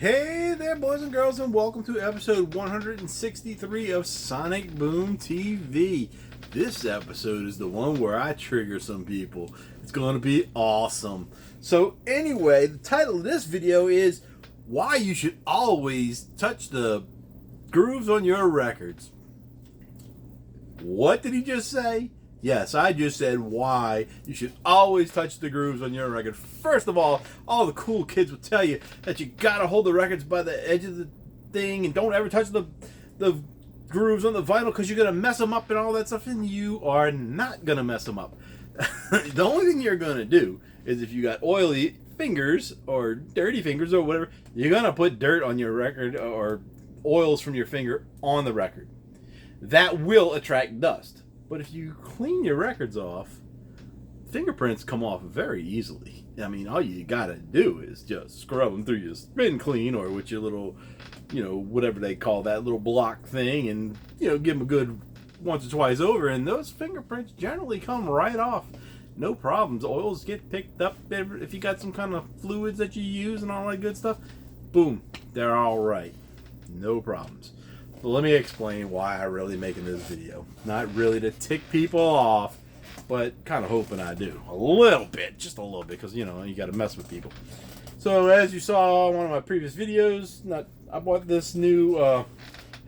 Hey there, boys and girls, and welcome to episode 163 of Sonic Boom TV. This episode is the one where I trigger some people. It's going to be awesome. So anyway, the title of this video is why you should always touch the grooves on your records. What did he just say? Yes, I just said why you should always touch the grooves on your record. First of all the cool kids will tell you that you gotta hold the records by the edge of the thing and don't ever touch the grooves on the vinyl because you're gonna mess them up and all that stuff, and you are not gonna mess them up. The only thing you're gonna do is if you got oily fingers or dirty fingers or whatever, you're gonna put dirt on your record or oils from your finger on the record. That will attract dust. But if you clean your records off, fingerprints come off very easily. I mean, all you gotta do is just scrub them through your spin clean or with your little, whatever they call that little block thing, and, give them a good once or twice over, and those fingerprints generally come right off. No problems. Oils get picked up if you got some kind of fluids that you use and all that good stuff. Boom, they're all right. No problems. So let me explain why I'm really making this video. Not really to tick people off, but kind of hoping I do. A little bit, just a little bit, because, you got to mess with people. So as you saw in one of my previous videos, I bought this new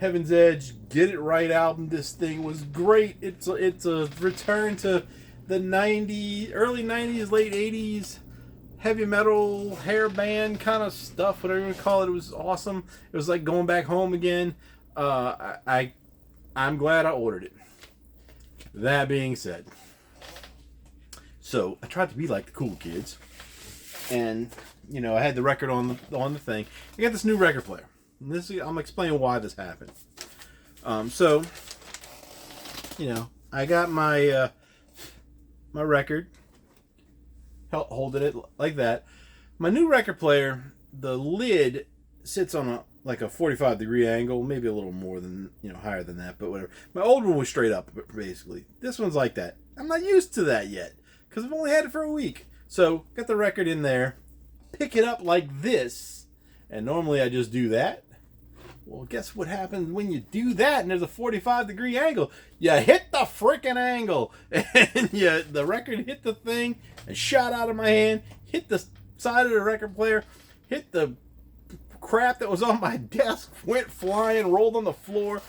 Heaven's Edge Get It Right album. This thing was great. It's a return to the early 90s, late 80s heavy metal hair band kind of stuff, whatever you want to call it. It was awesome. It was like going back home again. I'm glad I ordered it. That being said, so I tried to be like the cool kids, and I had the record on the thing. I got this new record player. And I'm explaining why this happened. So I got my my record, holding it like that. My new record player, the lid sits on a 45-degree angle, maybe a little more than, higher than that, but whatever. My old one was straight up, basically. This one's like that. I'm not used to that yet, because I've only had it for a week. So, got the record in there, pick it up like this, and normally I just do that. Well, guess what happens when you do that and there's a 45-degree angle? You hit the freaking angle, and the record hit the thing and shot out of my hand, hit the side of the record player, hit the crap that was on my desk, went flying, rolled on the floor,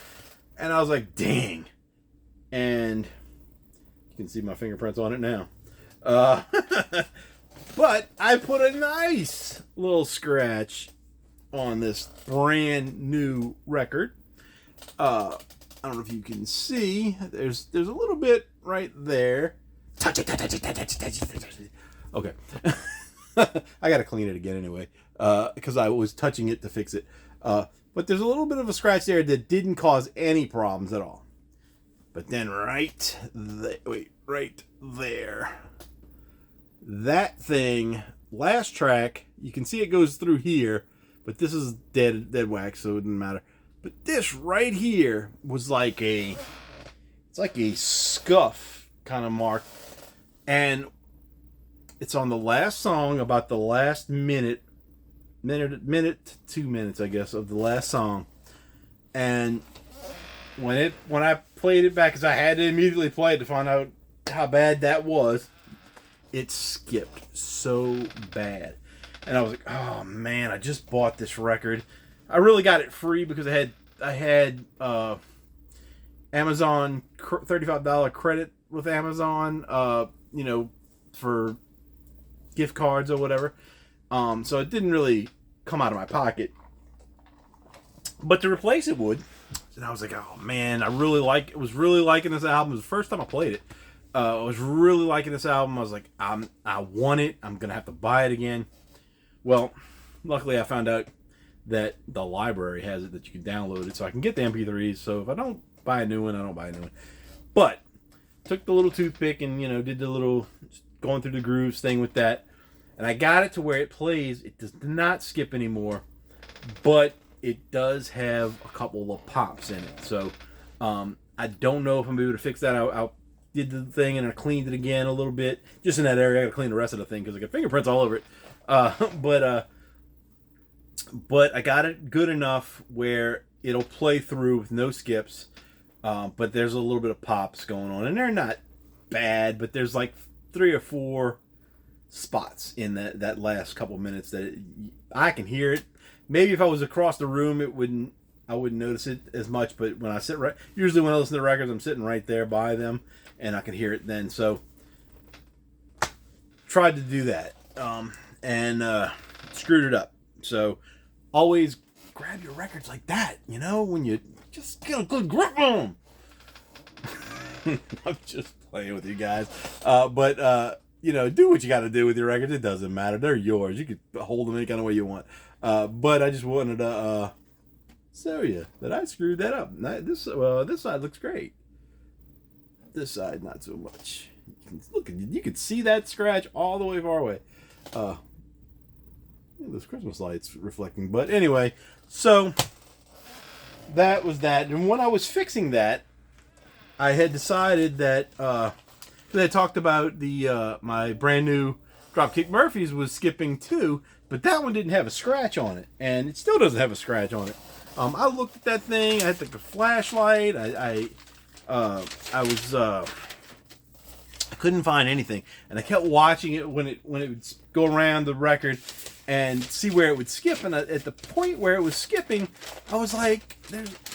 and I was like, dang. And you can see my fingerprints on it now. But I put a nice little scratch on this brand new record. I don't know if you can see. There's a little bit right there. Touch it. Okay. I gotta clean it again anyway, because I was touching it to fix it. But there's a little bit of a scratch there that didn't cause any problems at all. But then right there, that thing, last track, you can see it goes through here, but this is dead wax, so it didn't matter. But this right here was it's like a scuff kind of mark, and it's on the last song, about the last minute to 2 minutes, I guess, of the last song. And when I played it back, because I had to immediately play it to find out how bad that was, it skipped so bad. And I was like, oh man, I just bought this record. I really got it free because I had Amazon $35 credit with Amazon, for gift cards or whatever. So it didn't really come out of my pocket. But to replace it would. And I was like, oh man, was really liking this album. It was the first time I played it. I was really liking this album. I was like, I want it. I'm going to have to buy it again. Well, luckily I found out that the library has it, that you can download it, so I can get the MP3s. So if I don't buy a new one, I don't buy a new one. But took the little toothpick and, did the little going through the grooves thing with that. And I got it to where it plays. It does not skip anymore, but it does have a couple of pops in it. So I don't know if I'm able to fix that. I did the thing and I cleaned it again a little bit. Just in that area, I got to clean the rest of the thing because I got fingerprints all over it. But but I got it good enough where it'll play through with no skips. But there's a little bit of pops going on, and they're not bad, but there's like 3 or 4 spots in that last couple minutes that I can hear it. Maybe if I was across the room, I wouldn't notice it as much. But when I sit usually when I listen to records, I'm sitting right there by them, and I can hear it then. So tried to do that, and screwed it up. So always grab your records like that, when you just get a good grip on them. I'm just playing with you guys, but do what you got to do with your records. It doesn't matter; they're yours. You can hold them any kind of way you want. But I just wanted to show you that I screwed that up. This side looks great. This side not so much. You can see that scratch all the way far away. Those Christmas lights reflecting. But anyway, so that was that. And when I was fixing that, I had decided that they talked about my brand new Dropkick Murphys was skipping too, but that one didn't have a scratch on it, and it still doesn't have a scratch on it. I looked at that thing. I had the flashlight. I couldn't find anything, and I kept watching it when it would go around the record and see where it would skip. And at the point where it was skipping, I was like,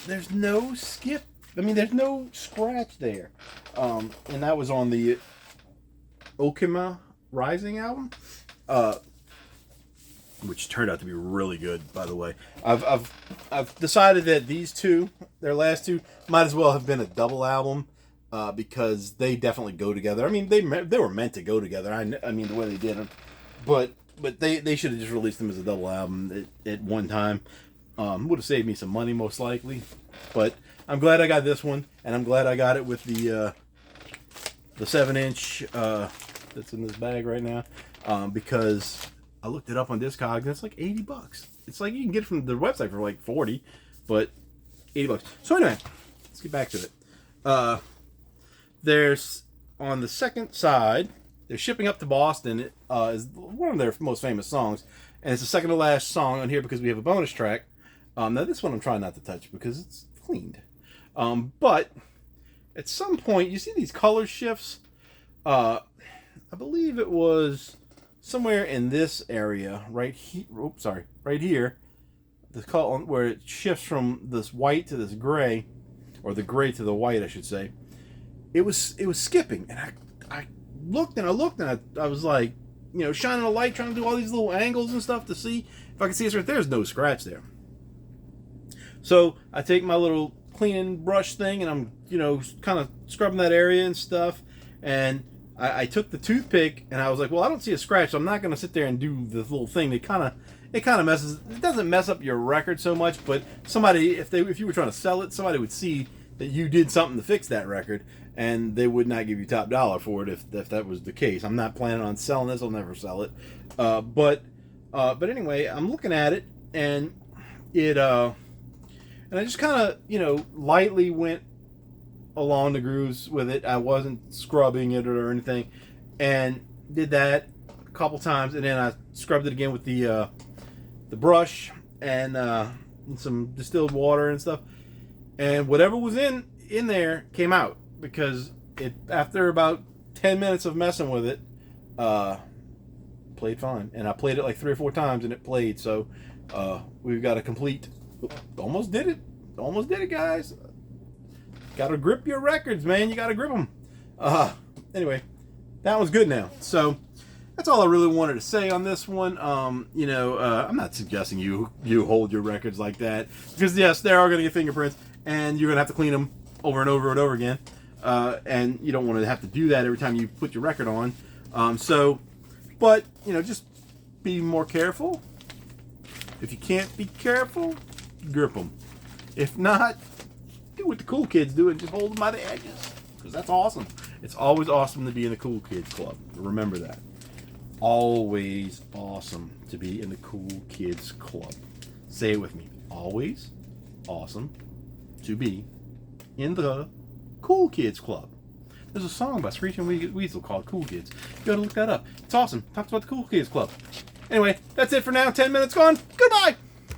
"There's no skip. I mean, there's no scratch there." And that was on the Okima Rising album, which turned out to be really good, by the way. I've decided that these two, their last two, might as well have been a double album. Because they definitely go together. I mean, they were meant to go together. I mean, the way they did them, but they should have just released them as a double album at one time. Would have saved me some money most likely. But I'm glad I got this one, and I'm glad I got it with the 7-inch that's in this bag right now, because I looked it up on Discogs and it's like $80. It's like you can get it from the website for like 40, but $80. So anyway, let's get back to it. There's, on the second side, they're shipping up to Boston. It is one of their most famous songs, and it's the second to last song on here because we have a bonus track. Now this one I'm trying not to touch because it's cleaned. But at some point, you see these color shifts. I believe it was somewhere in this area, right here. Oops, sorry, right here. The color where it shifts from this white to this gray, or the gray to the white, I should say. It was skipping, and I looked and I was like, shining a light, trying to do all these little angles and stuff to see if I could see it. There's no scratch there. So I take my little cleaning brush thing, and I'm kind of scrubbing that area and stuff. And I took the toothpick, and I was like, well, I don't see a scratch, so I'm not going to sit there and do this little thing. It kind of messes. It doesn't mess up your record so much, but somebody, if you were trying to sell it, somebody would see that you did something to fix that record, and they would not give you top dollar for it if that was the case. I'm not planning on selling this. I'll never sell it. But anyway, I'm looking at it, and and I just kind of lightly went along the grooves with it. I wasn't scrubbing it or anything, and did that a couple times, and then I scrubbed it again with the brush and some distilled water and stuff. And whatever was in there came out, because after about 10 minutes of messing with it, played fine. And I played it like 3 or 4 times, and it played. So we've got a complete. Almost did it, guys. Got to grip your records, man. You got to grip them. Anyway, that one's good now. So that's all I really wanted to say on this one. I'm not suggesting you hold your records like that, because yes, they are going to get fingerprints, and you're going to have to clean them over and over and over again. And you don't want to have to do that every time you put your record on. But just be more careful. If you can't be careful, grip them. If not, do what the cool kids do and just hold them by the edges, because that's awesome. It's always awesome to be in the cool kids club. Remember that. Always awesome to be in the cool kids club. Say it with me. Always awesome to be in the cool kids club. There's a song by Screeching Weasel called Cool Kids. You gotta look that up. It's awesome. Talks about the cool kids club. Anyway, that's it for now. 10 minutes gone. Goodbye.